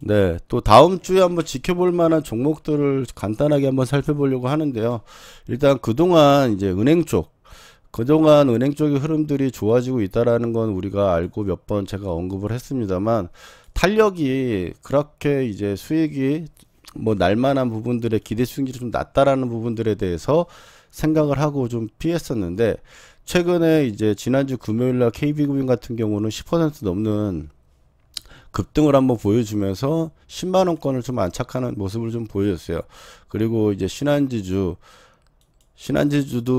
네, 또 다음 주에 한번 지켜볼 만한 종목들을 간단하게 한번 살펴보려고 하는데요. 일단 그동안 이제 그동안 은행 쪽의 흐름들이 좋아지고 있다라는 건 우리가 알고 몇 번 제가 언급을 했습니다만, 탄력이 그렇게 이제 수익이 뭐 날만한 부분들의 기대 수익률이 좀 낮다라는 부분들에 대해서 생각을 하고 좀 피했었는데, 최근에 이제 지난주 금요일날 KB금융 같은 경우는 10% 넘는 급등을 한번 보여주면서 10만원권을 좀 안착하는 모습을 좀 보여줬어요. 그리고 이제 신한지주도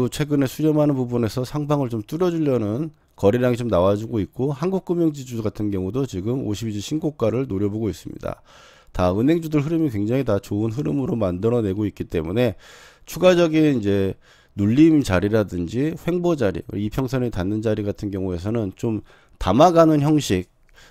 최근에 수렴하는 부분에서 상방을 좀 뚫어주려는 거래량이 좀 나와주고 있고, 한국금융지주 같은 경우도 지금 52주 신고가를 노려보고 있습니다. 다 은행주들 흐름이 굉장히 다 좋은 흐름으로 만들어내고 있기 때문에 추가적인 이제 눌림 자리라든지 횡보 자리, 이평선이 닿는 자리 같은 경우에서는 좀 담아가는 형식,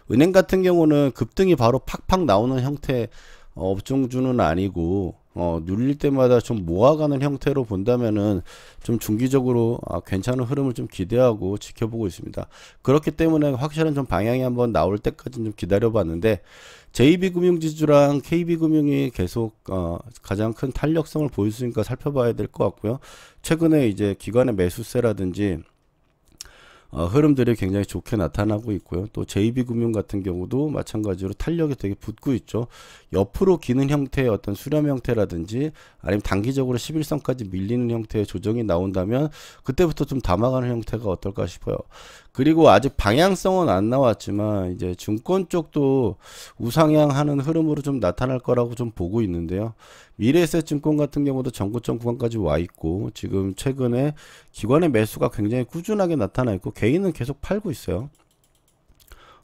은행 같은 경우는 급등이 바로 팍팍 나오는 형태 업종주는 아니고 눌릴 때마다 좀 모아가는 형태로 본다면은 좀 중기적으로 괜찮은 흐름을 좀 기대하고 지켜보고 있습니다. 그렇기 때문에 확실한 좀 방향이 한번 나올 때까지 좀 기다려봤는데, JB금융지주랑 KB금융이 계속 가장 큰 탄력성을 보여주니까 살펴봐야 될 것 같고요. 최근에 이제 기관의 매수세라든지 흐름들이 굉장히 좋게 나타나고 있고요. 또 JB금융 같은 경우도 마찬가지로 탄력이 되게 붙고 있죠. 옆으로 기는 형태의 어떤 수렴 형태라든지 아니면 단기적으로 11선까지 밀리는 형태의 조정이 나온다면 그때부터 좀 담아가는 형태가 어떨까 싶어요. 그리고 아직 방향성은 안 나왔지만 이제 증권 쪽도 우상향하는 흐름으로 좀 나타날 거라고 좀 보고 있는데요. 미래에셋증권 같은 경우도 전고점 구간까지 와 있고, 지금 최근에 기관의 매수가 굉장히 꾸준하게 나타나 있고 개인은 계속 팔고 있어요.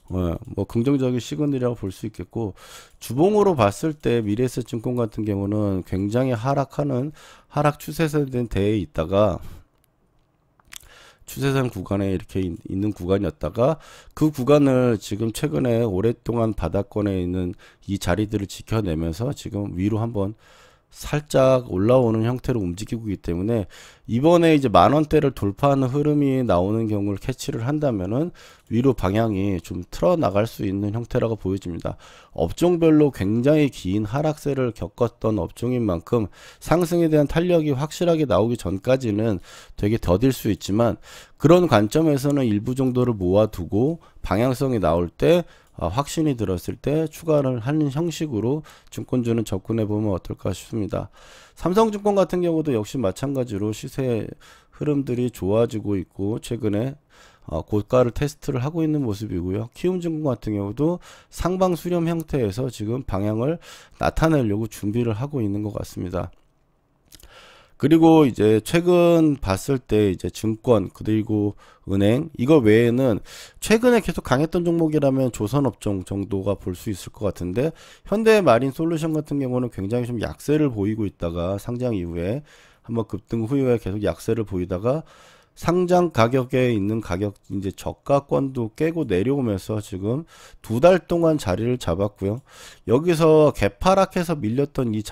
뭐 긍정적인 시그널이라고 볼 수 있겠고, 주봉으로 봤을 때 미래에셋증권 같은 경우는 굉장히 하락 추세선에 있다가 추세선 구간에 이렇게 있는 구간이었다가, 그 구간을 지금 최근에 오랫동안 바닥권에 있는 이 자리들을 지켜내면서 지금 위로 한번 살짝 올라오는 형태로 움직이고 있기 때문에, 이번에 이제 만원대를 돌파하는 흐름이 나오는 경우를 캐치를 한다면은 위로 방향이 좀 틀어 나갈 수 있는 형태라고 보여집니다. 업종별로 굉장히 긴 하락세를 겪었던 업종인 만큼 상승에 대한 탄력이 확실하게 나오기 전까지는 되게 더딜 수 있지만, 그런 관점에서는 일부 정도를 모아두고 방향성이 나올 때 확신이 들었을 때 추가를 하는 형식으로 증권주는 접근해 보면 어떨까 싶습니다. 삼성증권 같은 경우도 역시 마찬가지로 시세 흐름들이 좋아지고 있고 최근에 고가를 테스트를 하고 있는 모습이고요. 키움증권 같은 경우도 상방 수렴 형태에서 지금 방향을 나타내려고 준비를 하고 있는 것 같습니다. 그리고 이제 최근 봤을 때 이제 증권 그리고 은행 이거 외에는 최근에 계속 강했던 종목이라면 조선업종 정도가 볼 수 있을 것 같은데, 현대마린솔루션 같은 경우는 굉장히 좀 약세를 보이고 있다가 상장 이후에 한번 급등 후에 계속 약세를 보이다가 상장 가격에 있는 가격 이제 저가권도 깨고 내려오면서 지금 2달 동안 자리를 잡았고요. 여기서 개파락해서 밀렸던 이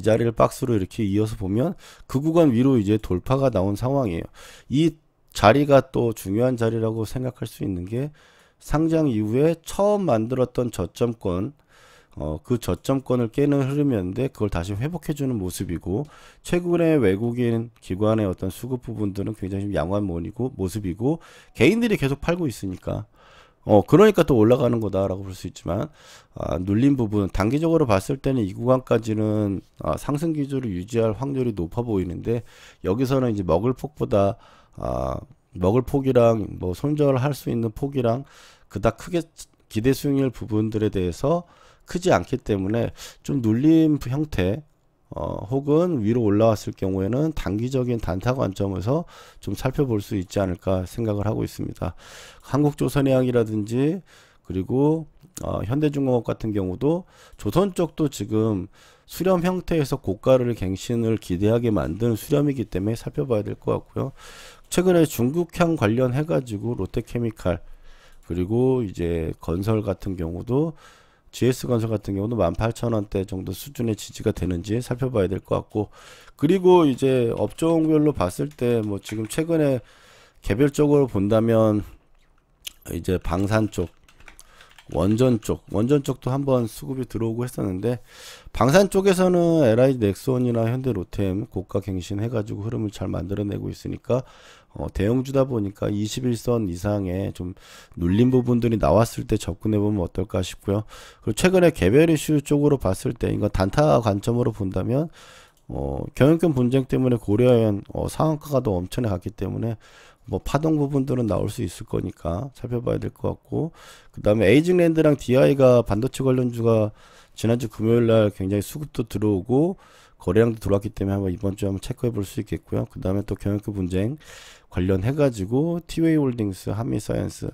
자리를 박스로 이렇게 이어서 보면 그 구간 위로 이제 돌파가 나온 상황이에요. 이 자리가 또 중요한 자리라고 생각할 수 있는 게, 상장 이후에 처음 만들었던 저점권, 그 저점권을 깨는 흐름이었는데 그걸 다시 회복해주는 모습이고, 최근에 외국인 기관의 어떤 수급 부분들은 굉장히 좀 양호한 모습이고 개인들이 계속 팔고 있으니까 그러니까 또 올라가는 거다라고 볼 수 있지만, 눌린 부분 단기적으로 봤을 때는 이 구간까지는 상승 기조를 유지할 확률이 높아 보이는데, 여기서는 이제 먹을 폭이랑 뭐 손절할 수 있는 폭이랑 그닥 크게 기대 수익률 부분들에 대해서 크지 않기 때문에 좀 눌림 형태, 혹은 위로 올라왔을 경우에는 단기적인 단타 관점에서 좀 살펴볼 수 있지 않을까 생각을 하고 있습니다. 한국조선해양이라든지 그리고 현대중공업 같은 경우도 조선 쪽도 지금 수렴 형태에서 고가를 갱신을 기대하게 만든 수렴이기 때문에 살펴봐야 될 것 같고요. 최근에 중국향 관련해 가지고 롯데케미칼 그리고 이제 건설 같은 경우도 GS건설 같은 경우도 18,000원대 정도 수준의 지지가 되는지 살펴봐야 될 것 같고, 그리고 이제 업종별로 봤을 때 뭐 지금 최근에 개별적으로 본다면 이제 방산 쪽 원전 쪽도 한번 수급이 들어오고 했었는데, 방산 쪽에서는 LI 넥스원이나 현대 로템 고가 갱신해 가지고 흐름을 잘 만들어내고 있으니까 대형주다 보니까 21선 이상의 좀 눌린 부분들이 나왔을 때 접근해 보면 어떨까 싶고요. 그리고 최근에 개별 이슈 쪽으로 봤을 때 이건 단타 관점으로 본다면 경영권 분쟁 때문에 고려한 상한가가 더 엄청나게 갔기 때문에 뭐 파동 부분들은 나올 수 있을 거니까 살펴봐야 될 것 같고, 그 다음에 에이징랜드랑 DI가 반도체 관련주가 지난주 금요일날 굉장히 수급도 들어오고 거래량도 들어왔기 때문에 한번 이번 주에 한번 체크해 볼 수 있겠고요. 그 다음에 또 경영권 분쟁 관련해 가지고 티웨이 홀딩스, 한미사이언스,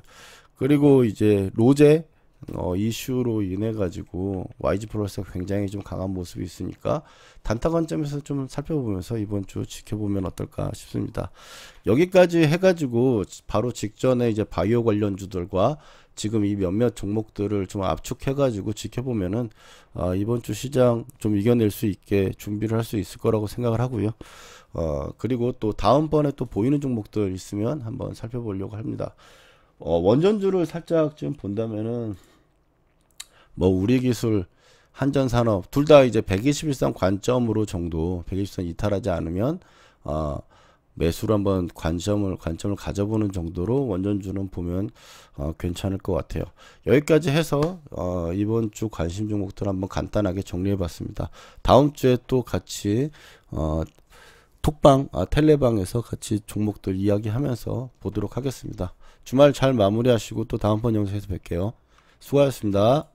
그리고 이제 로제 이슈로 인해 가지고 YG 플러스가 굉장히 좀 강한 모습이 있으니까 단타 관점에서 좀 살펴보면서 이번 주 지켜보면 어떨까 싶습니다. 여기까지 해가지고 바로 직전에 이제 바이오 관련주들과 지금 이 몇몇 종목들을 좀 압축해가지고 지켜보면은 이번 주 시장 좀 이겨낼 수 있게 준비를 할 수 있을 거라고 생각을 하고요. 그리고 또 다음번에 또 보이는 종목들 있으면 한번 살펴보려고 합니다. 원전주를 살짝 좀 본다면은 뭐 우리기술, 한전산업 둘 다 이제 121선 관점으로 정도 120선 이탈하지 않으면 매수로 한번 관점을 가져보는 정도로 원전주는 보면 괜찮을 것 같아요. 여기까지 해서 이번 주 관심 종목들 한번 간단하게 정리해 봤습니다. 다음 주에 또 같이 톡방 텔레방에서 같이 종목들 이야기하면서 보도록 하겠습니다. 주말 잘 마무리하시고 또 다음번 영상에서 뵐게요. 수고하셨습니다.